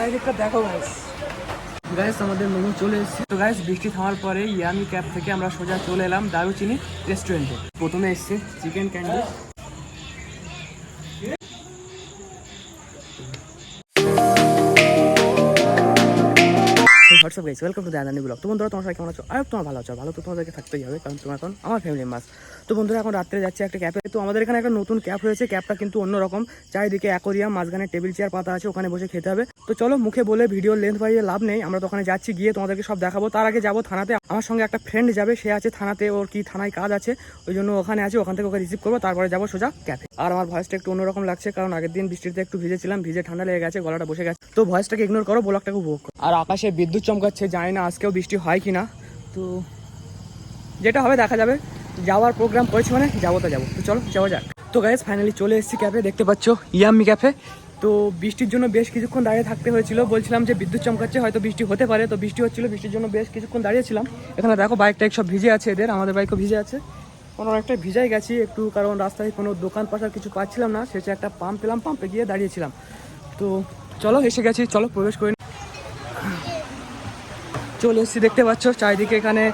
চারিদিকটা দেখো গাইস, আমাদের মোমো চলে এসেছে। তো গাইস, বৃষ্টি থামার পরে ইয়ামি ক্যাব থেকে আমরা সোজা চলে এলাম দারুচিনি রেস্টুরেন্টে। প্রথমে এসছে chicken candy. WhatsApp guys, welcome to the Adani blog. তো বন্ধুরা, তোমার সবাই কেমন আছো? আর তোমার ভালো আছো? ভালো তো তোমাদেরকে থাকতেই হবে, কারণ তোমার এখন আমার ফ্যামিলি মাস। তো বন্ধুরা, এখন রাত্রে যাচ্ছে একটা ক্যাফে। তো আমাদের এখানে একটা নতুন ক্যাফ হয়েছে। ক্যাফটা কিন্তু অন্যরকম, চারিদিকে অ্যাকোরিয়াম, মাঝখানে টেবিল চেয়ার পাতা আছে, ওখানে বসে খেতে হবে। তো চলো, মুখে বলে ভিডিও লেন্থ বাড়িয়ে লাভ নেই। আমরা তো ওখানে যাচ্ছি, গিয়ে তোমাদেরকে সব দেখাবো। তার আগে যাবো থানাতে। আমার সঙ্গে একটা ফ্রেন্ড যাবে, সে আছে থানাতে। ওর কি থানায় কাজ আছে, ওই জন্য ওখানে আছে। ওখান থেকে ওকে রিসিভ করবো, তারপরে যাবো সোজা ক্যাফে। আর আমার ভয়েসটা একটু অন্যরকম লাগছে, কারণ আগের দিন বৃষ্টিতে একটু ভিজেছিলাম, ভিজে ঠান্ডা লেগে গেছে, গলাটা বসে গেছে। তো ভয়েসটাকে ইগনোর করো, ব্লগটাকে উপভোগ করো। আর আকাশে বিদ্যুৎ চমকাচ্ছে, জানি না আজকেও বৃষ্টি হয় কিনা। তো যেটা হবে দেখা যাবে। যাওয়ার প্রোগ্রাম করেছি মানে যাবো তো যাবো। তো চলো যাওয়া যাক। তো গাইস, ফাইনালি চলে এসেছি ক্যাফে। দেখতে পাচ্ছ ইয়াম্মি ক্যাফে। তো বৃষ্টির জন্য বেশ কিছুক্ষণ দাঁড়িয়ে থাকতে হয়েছিল। বলছিলাম যে বিদ্যুৎ চমকাচ্ছে, হয়তো বৃষ্টি হতে পারে। তো বৃষ্টি হচ্ছিল, বৃষ্টির জন্য বেশ কিছুক্ষণ দাঁড়িয়েছিলাম। এখানে দেখো বাইকটা সব ভিজে আছে এদের, আমাদের বাইকও ভিজে আছে। অনেকটাই ভিজাই গেছি একটু, কারণ রাস্তায় কোনো দোকান পাশার কিছু পাচ্ছিলাম না। শেষে একটা পাম্প পেলাম, পাম্পে গিয়ে দাঁড়িয়েছিলাম। তো চলো, এসে গেছি, চলো প্রবেশ করে চলে এসেছি। দেখতে পাচ্ছ চারিদিকে এখানে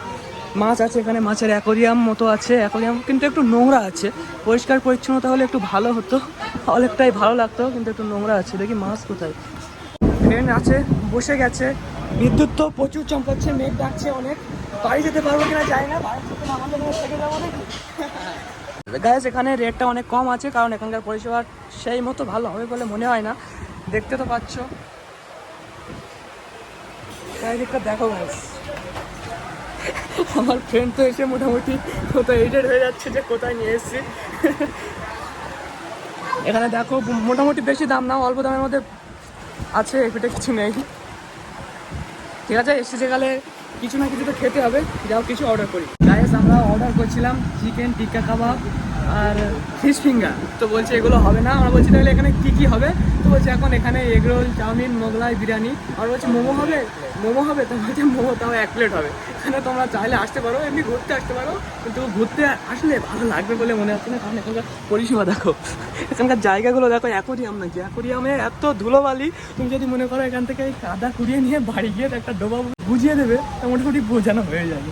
মাছ আছে, এখানে মাছের অ্যাকোরিয়াম মতো আছে। অ্যাকোরিয়াম কিন্তু একটু নোংরা আছে, পরিষ্কার পরিচ্ছন্নতা হলে একটু ভালো হতো, অনেকটাই ভালো লাগতো। কিন্তু একটু নোংরা আছে। দেখি মাছ কোথায়। ট্রেন আছে, বসে গেছে। বিদ্যুৎ তো প্রচুর চমকাচ্ছে, মেঘ ডাকছে অনেক। বাড়ি যেতে পারবো কিনা জানি না, বাড়ি থেকে আমাদের থেকে যাবো নাকি। গাইস, এখানে রেটটা অনেক কম আছে, কারণ এখানকার পরিষেবা সেই মতো ভালো হবে বলে মনে হয় না। দেখতে তো পাচ্ছ, চারিদিকটা দেখো গাইস। আমার ফ্রেন্ড তো এসে মোটামুটি কোথায় এডিট হয়ে যাচ্ছে যে কোথায় নিয়ে এসেছি। এখানে দেখো মোটামুটি বেশি দাম না, অল্প দামের মধ্যে আছে, এপিটে কিছু নেই। ঠিক আছে, এসেছে গেলে কিছু না কিছু তো খেতে হবে। যাও কিছু অর্ডার করি। গাইস, আমরা অর্ডার করছিলাম চিকেন টিক্কা কাবাব আর ফিশ ফিঙ্গার। তো বলছে এগুলো হবে না। আমরা বলছি তাহলে এখানে কী কী হবে? তো বলছে এখন এখানে এগরোল, চাউমিন, মোগলাই, বিরিয়ানি। আর বলছে মোমো হবে, মোমো হবে। তো বলছে মোমো তাও 1 প্লেট হবে। এখানে তোমরা চাইলে আসতে পারো, এমনি ঘুরতে আসতে পারো, কিন্তু ঘুরতে আসলে ভালো লাগবে বলে মনে হচ্ছে না, কারণ এখানকার পরিষেবা দেখো, এখানকার জায়গাগুলো দেখো। অ্যাকোরিয়াম নাকি, অ্যাকোরিয়ামে এত ধুলোবালি। তুমি যদি মনে করো এখান থেকে কাদা কুড়িয়ে নিয়ে বাড়ি গিয়ে একটা ডোবা বুঝিয়ে দেবে, তা মোটামুটি বোঝানো হয়ে যাবে।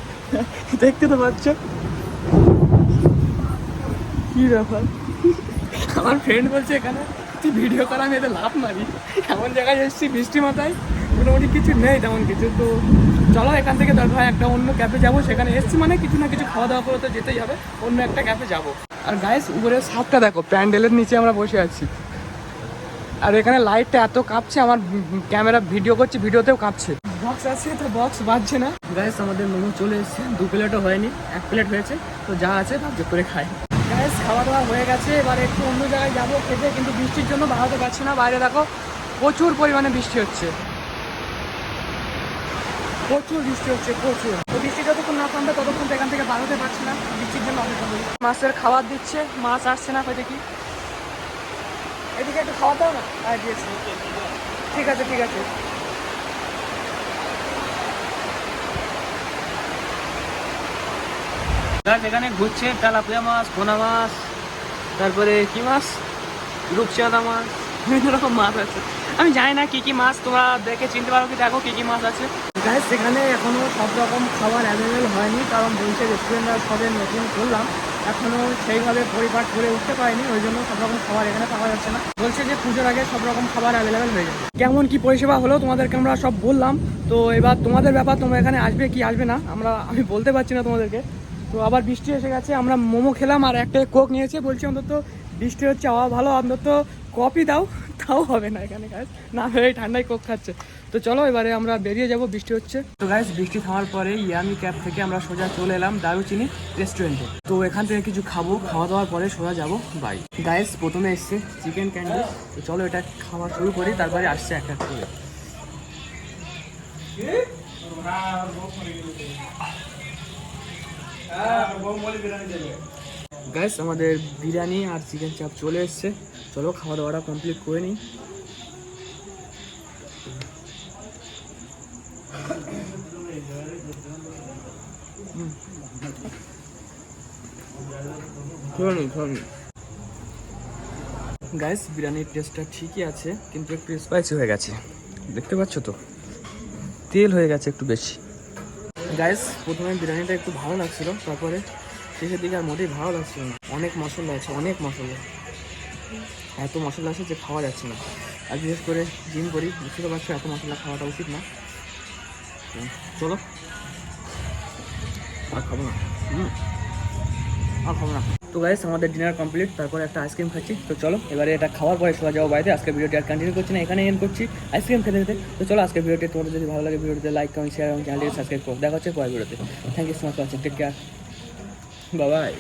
দেখতে তো পাচ্ছ কি ব্যাপার। আমার ফ্রেন্ড বলছে এখানে তুই ভিডিও করা, আমি এতে লাভ মারি। এমন জায়গায় এসেছি বৃষ্টি মাথায়, মোটামুটি কিছু নেই তেমন কিছু। তো চলো এখান থেকে দরকার একটা অন্য ক্যাফে যাবো। সেখানে এসছি মানে কিছু না কিছু খাওয়া দাওয়া করে তো যেতেই হবে, অন্য একটা ক্যাফে যাবো। আর গাইস, উপরের ছাদটা দেখো, প্যান্ডেলের নিচে আমরা বসে আছি। আর এখানে লাইটটা এত কাঁপছে, আমার ক্যামেরা ভিডিও করছি, ভিডিওতেও কাঁপছে। বক্স আছে তো বক্স বাজছে না। গাইস, আমাদের মোমো চলে এসেছে। 2 প্লেটও হয়নি, 1 প্লেট হয়েছে। তো যা আছে ভাগ্য করে খাই। গাইস, খাওয়া দাওয়া হয়ে গেছে। এবার একটু অন্য জায়গায় যাবো খেতে, কিন্তু বৃষ্টির জন্য বাড়াতে পারছি না। বাইরে দেখো প্রচুর পরিমাণে বৃষ্টি হচ্ছে, প্রচুর বৃষ্টি হচ্ছে, প্রচুর। তো বৃষ্টি যতক্ষণ না থামবে ততক্ষণ এখান থেকে বাড়াতে পারছি না, বৃষ্টির জন্য অপেক্ষা করি। মাছের খাবার দিচ্ছে, মাছ আসছে না, হয় দেখি এদিকে একটু খাওয়া দাও না। আর দিয়েছি, ঠিক আছে ঠিক আছে। এখানে ঘুরছে তেলাপিয়া মাছ, পোনা মাছ, তারপরে কি মাছ, রূপচাঁদা মাছ, বিভিন্ন রকম মাছ আছে। আমি জানি না কি কি মাছ, তোমরা দেখে চিনতে পারো কি? দেখো কি কি মাছ আছে। গাইস, সেখানে এখনো সব রকম খাবার অ্যাভেলেবেল হয়নি, কারণ বলছে রেস্টুরেন্টটা সবে নতুন করলাম, এখনো সেইভাবে পরিপাট করে উঠতে পারিনি, ওই জন্য সব রকম খাবার এখানে পাওয়া যাচ্ছে না। বলছে যে পুজোর আগে সব রকম খাবার অ্যাভেলেবেল হয়ে যাবে। কেমন কি পরিষেবা হলো তোমাদেরকে আমরা সব বললাম। তো এবার তোমাদের ব্যাপার, তোমরা এখানে আসবে কি আসবে না আমি বলতে পারছি না তোমাদেরকে। তো আবার বৃষ্টি এসে গেছে, আমরা মোমো খেলাম আর একটা কোক নিয়েছে। বলছি অন্তত বৃষ্টি হচ্ছে, আওয়া ভালো, অন্তত কফি দাও, তাও হবে না এখানে গাইস, না হয়ে ঠান্ডায় কোক খাচ্ছে। তো চলো এবারে আমরা বেরিয়ে যাব, বৃষ্টি হচ্ছে। তো গাইস, বৃষ্টি থামার পরে ইয়ামি ক্যাব থেকে আমরা সোজা চলে এলাম দারুচিনি রেস্টুরেন্টে। তো এখান থেকে কিছু খাবো, খাওয়া দাওয়ার পরে সোজা যাবো বাড়ি। গাইস, প্রথমে এসছে চিকেন ক্যান্ডি। তো চলো এটা খাওয়া শুরু করি, তারপরে আসছে একটা করে। গাইস, আমাদের বিরিয়ানি আর চিকেন চাপ চলে এসছে। চলো খাওয়া দাওয়াটা কমপ্লিট করে নিই। গাইস, বিরিয়ানির টেস্টটা ঠিকই আছে, কিন্তু একটু স্পাইসি হয়ে গেছে। দেখতে পাচ্ছ তো তেল হয়ে গেছে একটু বেশি। গাইস প্রথমে বিরিয়ানিটা একটু ভালো লাগছিল, তারপরে শেষের দিকে আর মোটেই ভালো লাগছিল না। অনেক মশলা আছে, অনেক মশলা, এত মশলা আছে যে খাওয়া যাচ্ছে না। আর বিশেষ করে জিম করি, বুঝতে পারছো এত মশলা খাওয়াটা উচিত না। চলো আর খাবো না, আর খাবো না। তো গাইস আমাদের ডিনার কমপ্লিট, তারপরে একটা আইসক্রিম খাচ্ছি। তো চলো এবারে এটা খাওয়ার পরে সোজা যাবো বাড়িতে। আজকে ভিডিওটি আর কন্টিনিউ করছি না, এখানে এন্ড করছি আইসক্রিম খেতে খেতে। তো চলো আজকে ভিডিওটি তোমাদের যদি ভালো লাগে ভিডিওতে লাইক কমেন্ট শেয়ার এবং চ্যানেলটিকে সাবস্ক্রাইব করো। দেখা হচ্ছে পরের ভিডিওতে। Thank you so much for watching, take care, bye by.